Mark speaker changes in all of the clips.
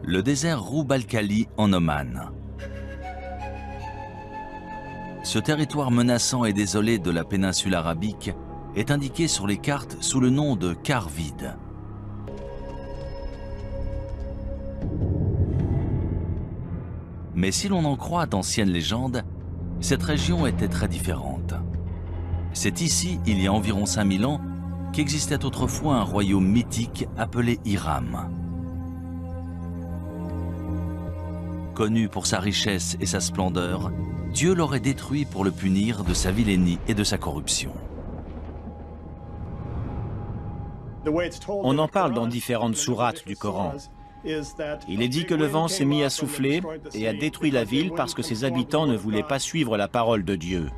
Speaker 1: Le désert Roub al-Khali en Oman. Ce territoire menaçant et désolé de la péninsule arabique est indiqué sur les cartes sous le nom de quart vide. Mais si l'on en croit d'anciennes légendes, cette région était très différente. C'est ici, il y a environ 5000 ans, qu'existait autrefois un royaume mythique appelé Hiram. Connu pour sa richesse et sa splendeur, Dieu l'aurait détruit pour le punir de sa vilainie et de sa corruption.
Speaker 2: On en parle dans différentes sourates du Coran. Il est dit que le vent s'est mis à souffler et a détruit la ville parce que ses habitants ne voulaient pas suivre la parole de Dieu.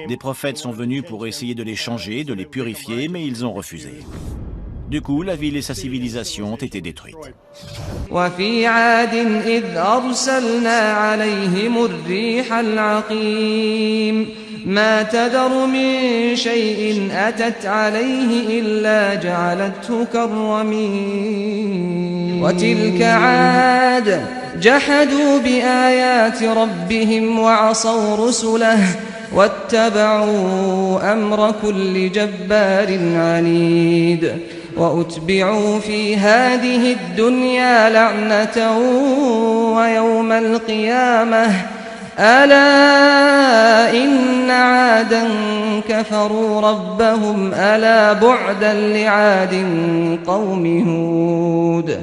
Speaker 2: Des prophètes sont venus pour essayer de les changer, de les purifier, mais ils ont refusé. Du coup, la ville et sa civilisation ont été détruites.
Speaker 3: وفي عاد إذ أرسلنا عليهم الريح العقيم ما تذر من شيء أتت عليه إلا جعلته كالرميم وتلك عاد جحدوا بآيات ربهم وعصوا رسله واتبعوا أمر كل جبار عنيد وأتبعوا في هذه الدنيا لعنة ويوم القيامة ألا إن عادا كفروا ربهم ألا بعدا لعاد قوم هود.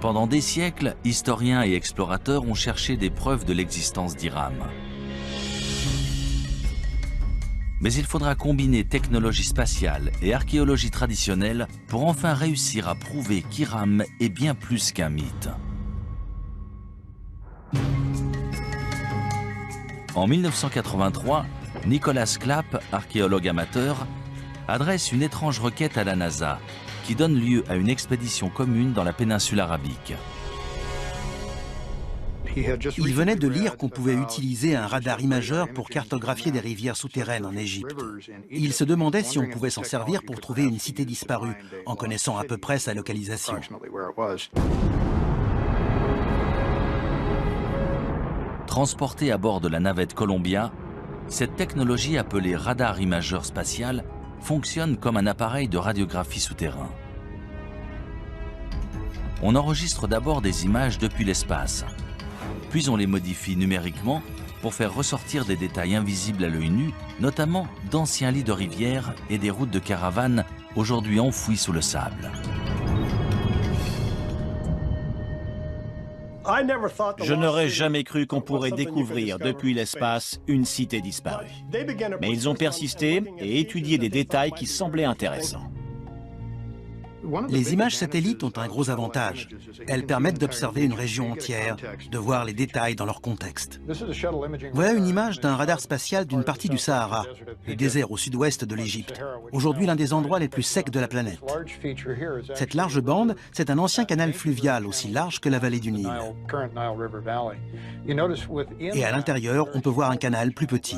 Speaker 1: Pendant des siècles, historiens et explorateurs ont cherché des preuves de l'existence d'Hiram. Mais il faudra combiner technologie spatiale et archéologie traditionnelle pour enfin réussir à prouver qu'Hiram est bien plus qu'un mythe. En 1983, Nicholas Clapp, archéologue amateur, adresse une étrange requête à la NASA qui donne lieu à une expédition commune dans la péninsule arabique.
Speaker 4: Il venait de lire qu'on pouvait utiliser un radar imageur pour cartographier des rivières souterraines en Égypte. Il se demandait si on pouvait s'en servir pour trouver une cité disparue, en connaissant à peu près sa localisation.
Speaker 1: Transporté à bord de la navette Columbia, cette technologie appelée radar imageur spatial fonctionne comme un appareil de radiographie souterrain. On enregistre d'abord des images depuis l'espace, puis on les modifie numériquement pour faire ressortir des détails invisibles à l'œil nu, notamment d'anciens lits de rivières et des routes de caravanes aujourd'hui enfouies sous le sable.
Speaker 2: Je n'aurais jamais cru qu'on pourrait découvrir depuis l'espace une cité disparue. Mais ils ont persisté et étudié des détails qui semblaient intéressants.
Speaker 4: Les images satellites ont un gros avantage. Elles permettent d'observer une région entière, de voir les détails dans leur contexte. Voilà une image d'un radar spatial d'une partie du Sahara, le désert au sud-ouest de l'Égypte, aujourd'hui l'un des endroits les plus secs de la planète. Cette large bande, c'est un ancien canal fluvial aussi large que la vallée du Nil. Et à l'intérieur, on peut voir un canal plus petit.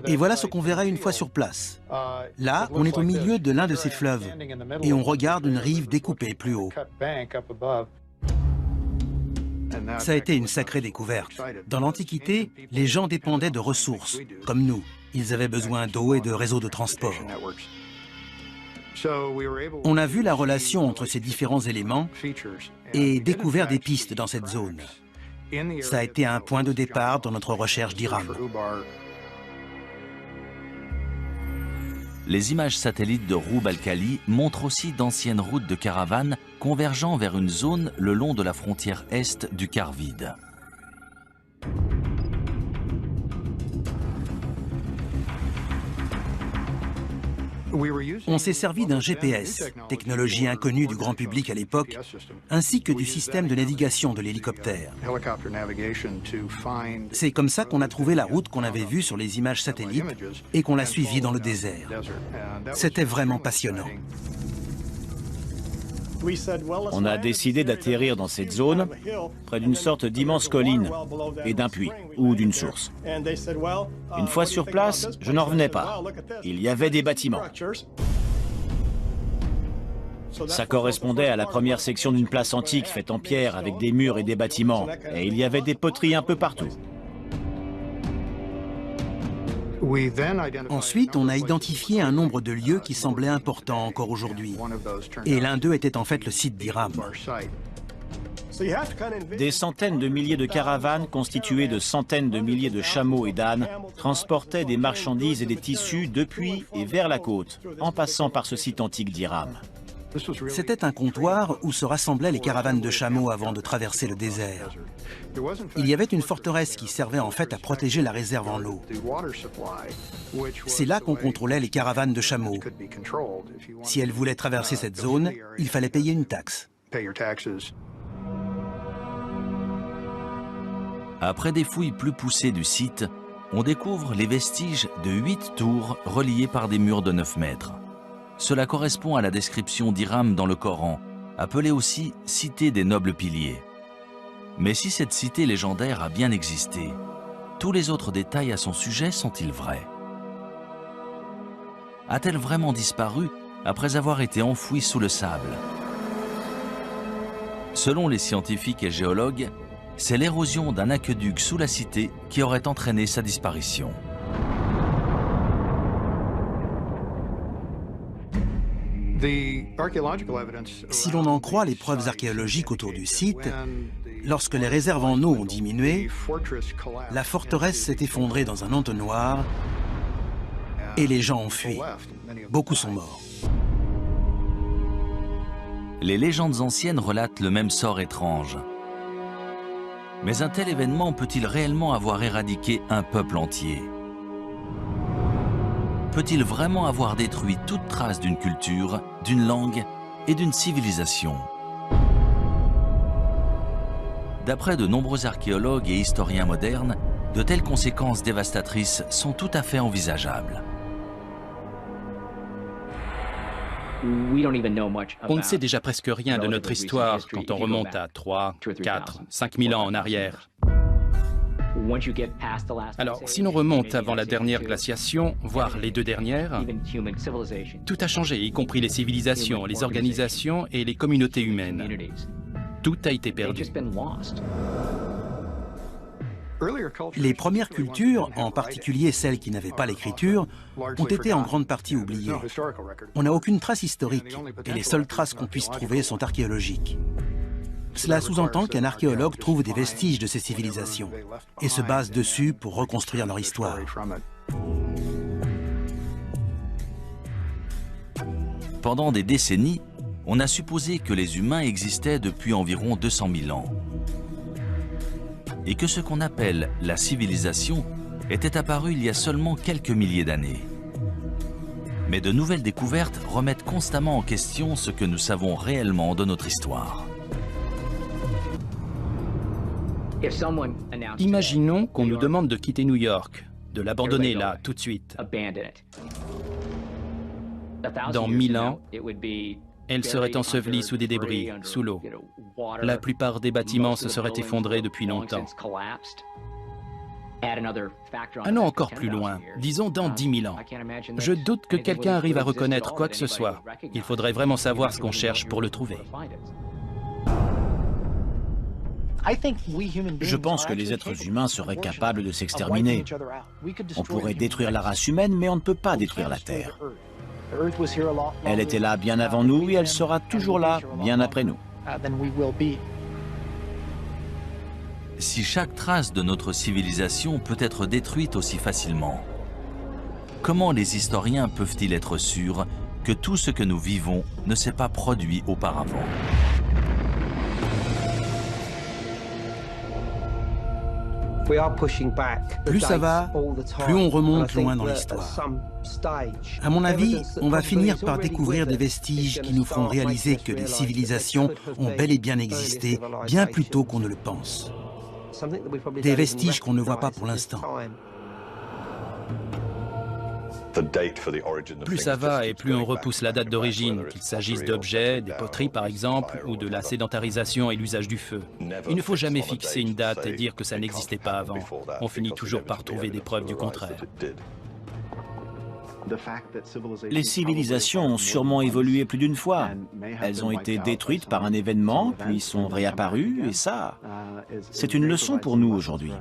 Speaker 4: Et voilà ce qu'on verrait une fois sur place. Là, on est au milieu de l'un de ces fleuves et on regarde une rive découpée plus haut. Ça a été une sacrée découverte. Dans l'Antiquité, les gens dépendaient de ressources, comme nous. Ils avaient besoin d'eau et de réseaux de transport. On a vu la relation entre ces différents éléments et découvert des pistes dans cette zone. Ça a été un point de départ dans notre recherche d'Hiram.
Speaker 1: Les images satellites de Roub al-Khali montrent aussi d'anciennes routes de caravanes convergeant vers une zone le long de la frontière est du quart vide.
Speaker 4: On s'est servi d'un GPS, technologie inconnue du grand public à l'époque, ainsi que du système de navigation de l'hélicoptère. C'est comme ça qu'on a trouvé la route qu'on avait vue sur les images satellites et qu'on l'a suivie dans le désert. C'était vraiment passionnant.
Speaker 2: On a décidé d'atterrir dans cette zone, près d'une sorte d'immense colline et d'un puits ou d'une source. Une fois sur place, je n'en revenais pas. Il y avait des bâtiments. Ça correspondait à la première section d'une place antique faite en pierre avec des murs et des bâtiments. Et il y avait des poteries un peu partout.
Speaker 4: Ensuite, on a identifié un nombre de lieux qui semblaient importants encore aujourd'hui. Et l'un d'eux était en fait le site d'Hiram.
Speaker 2: Des centaines de milliers de caravanes constituées de centaines de milliers de chameaux et d'ânes transportaient des marchandises et des tissus depuis et vers la côte, en passant par ce site antique d'Hiram.
Speaker 4: C'était un comptoir où se rassemblaient les caravanes de chameaux avant de traverser le désert. Il y avait une forteresse qui servait en fait à protéger la réserve en eau. C'est là qu'on contrôlait les caravanes de chameaux. Si elles voulaient traverser cette zone, il fallait payer une taxe.
Speaker 1: Après des fouilles plus poussées du site, on découvre les vestiges de 8 tours reliées par des murs de 9 mètres. Cela correspond à la description d'Hiram dans le Coran, appelée aussi « cité des nobles piliers ». Mais si cette cité légendaire a bien existé, tous les autres détails à son sujet sont-ils vrais? A-t-elle vraiment disparu après avoir été enfouie sous le sable? Selon les scientifiques et géologues, c'est l'érosion d'un aqueduc sous la cité qui aurait entraîné sa disparition.
Speaker 4: Si l'on en croit les preuves archéologiques autour du site, lorsque les réserves en eau ont diminué, la forteresse s'est effondrée dans un entonnoir et les gens ont fui. Beaucoup sont morts.
Speaker 1: Les légendes anciennes relatent le même sort étrange. Mais un tel événement peut-il réellement avoir éradiqué un peuple entier? Peut-il vraiment avoir détruit toute trace d'une culture, d'une langue et d'une civilisation? D'après de nombreux archéologues et historiens modernes, de telles conséquences dévastatrices sont tout à fait envisageables.
Speaker 5: On ne sait déjà presque rien de notre histoire quand on remonte à 3, 4, 5 000 ans en arrière. Alors, si l'on remonte avant la dernière glaciation, voire les 2 dernières, tout a changé, y compris les civilisations, les organisations et les communautés humaines. Tout a été perdu.
Speaker 4: Les premières cultures, en particulier celles qui n'avaient pas l'écriture, ont été en grande partie oubliées. On n'a aucune trace historique, et les seules traces qu'on puisse trouver sont archéologiques. Cela sous-entend qu'un archéologue trouve des vestiges de ces civilisations et se base dessus pour reconstruire leur histoire.
Speaker 1: Pendant des décennies, on a supposé que les humains existaient depuis environ 200 000 ans et que ce qu'on appelle la civilisation était apparu il y a seulement quelques milliers d'années. Mais de nouvelles découvertes remettent constamment en question ce que nous savons réellement de notre histoire.
Speaker 5: Imaginons qu'on nous demande de quitter New York, de l'abandonner là, tout de suite. Dans 1000 ans, elle serait ensevelie sous des débris, sous l'eau. La plupart des bâtiments se seraient effondrés depuis longtemps. Allons encore plus loin, disons dans 10 000 ans. Je doute que quelqu'un arrive à reconnaître quoi que ce soit. Il faudrait vraiment savoir ce qu'on cherche pour le trouver.
Speaker 2: Je pense que les êtres humains seraient capables de s'exterminer. On pourrait détruire la race humaine, mais on ne peut pas détruire la Terre. Elle était là bien avant nous et elle sera toujours là bien après nous.
Speaker 1: Si chaque trace de notre civilisation peut être détruite aussi facilement, comment les historiens peuvent-ils être sûrs que tout ce que nous vivons ne s'est pas produit auparavant?
Speaker 4: Plus ça va, plus on remonte loin dans l'histoire. À mon avis, on va finir par découvrir des vestiges qui nous feront réaliser que les civilisations ont bel et bien existé bien plus tôt qu'on ne le pense. Des vestiges qu'on ne voit pas pour l'instant.
Speaker 5: Plus ça va et plus on repousse la date d'origine, qu'il s'agisse d'objets, des poteries par exemple, ou de la sédentarisation et l'usage du feu. Il ne faut jamais fixer une date et dire que ça n'existait pas avant. On finit toujours par trouver des preuves du contraire.
Speaker 2: Les civilisations ont sûrement évolué plus d'une fois. Elles ont été détruites par un événement, puis sont réapparues, et ça, c'est une leçon pour nous aujourd'hui.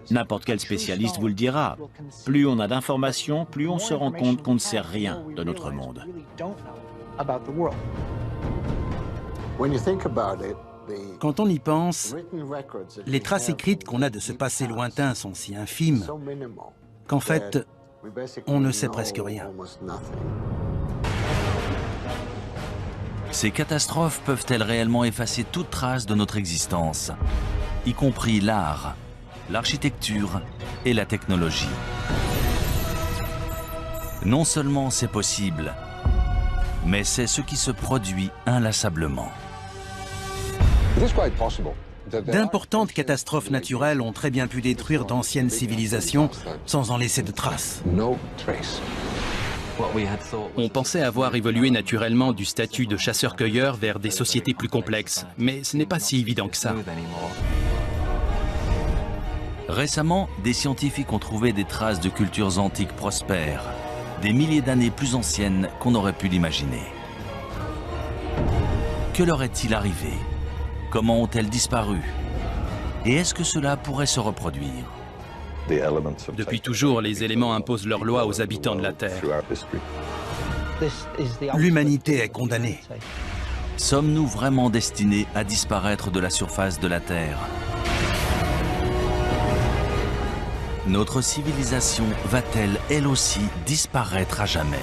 Speaker 2: N'importe quel spécialiste vous le dira. Plus on a d'informations, plus on se rend compte qu'on ne sait rien de notre monde.
Speaker 4: Quand on y pense, les traces écrites qu'on a de ce passé lointain sont si infimes qu'en fait, on ne sait presque rien.
Speaker 1: Ces catastrophes peuvent-elles réellement effacer toute trace de notre existence, y compris l'art, l'architecture et la technologie? Non seulement c'est possible, mais c'est ce qui se produit inlassablement.
Speaker 4: D'importantes catastrophes naturelles ont très bien pu détruire d'anciennes civilisations sans en laisser de traces.
Speaker 5: On pensait avoir évolué naturellement du statut de chasseur-cueilleur vers des sociétés plus complexes, mais ce n'est pas si évident que ça.
Speaker 1: Récemment, des scientifiques ont trouvé des traces de cultures antiques prospères, des milliers d'années plus anciennes qu'on aurait pu l'imaginer. Que leur est-il arrivé? Comment ont-elles disparu? Et est-ce que cela pourrait se reproduire?
Speaker 5: Depuis toujours, les éléments imposent leurs lois aux habitants de la Terre.
Speaker 4: L'humanité est condamnée.
Speaker 1: Sommes-nous vraiment destinés à disparaître de la surface de la Terre? Notre civilisation va-t-elle, elle aussi, disparaître à jamais?